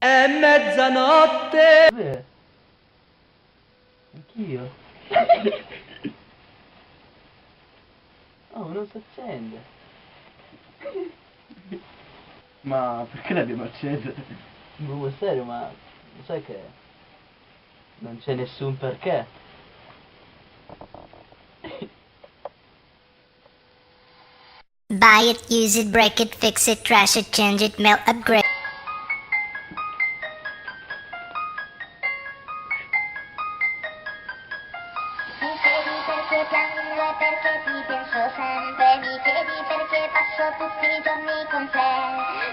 È mezzanotte. Beh, anch'io. Oh, non si accende. Ma perché l'abbiamo accesa? Boh, serio, ma lo sai che non c'è nessun perché. Buy it, use it, break it, fix it, trash it, change it, melt, upgrade. Mi chiedi perché piango e perché ti penso sempre, mi chiedi perché passo tutti i giorni con te,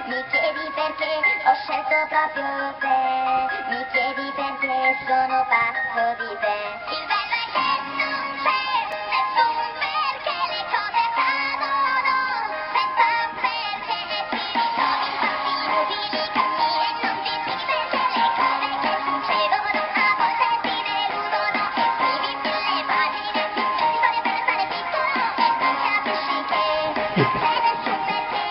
mi chiedi perché ho scelto proprio te, mi chiedi perché sono pazzo di te. Il bello è che non c'è nessun perché, le cose accadono senza perché, ti ritrovi in fatti inutili, cammini e non ti spieghi perché, le cose che succedono a volte ti deludono, e scrivi mille pagine, ti metti storie per restare piccolo e non capisci che non c'è nessun perché.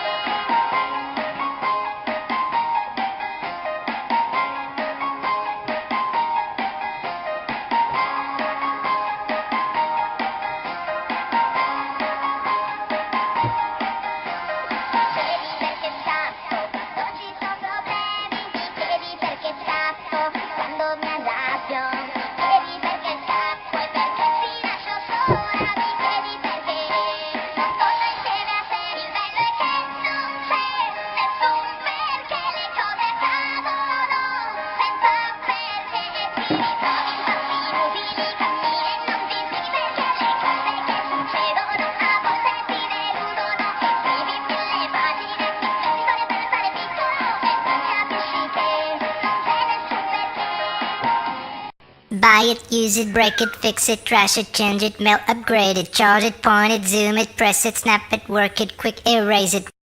Chiedi perché scappo quando ci sono problemi, mi chiedi perché scappo quando mi arrabbio, mi chiedi perché scappo e perché ti lascio sola, mi chiedi perché non torno insieme a te. Il bello è che non c'è nessun perché, le cose accadono senza perché, ti ritrovi in fatti inutili, cammini e non ti spieghi perché, le cose che succedono a volte ti deludono, e scrivi mille pagine, ti metti storie per restare piccolo e non capisci che non c'è nessun perché. Buy it, use it, break it, fix it, trash it, change it, melt, upgrade it, charge it, point it, zoom it, press it, snap it, work it, quick erase it.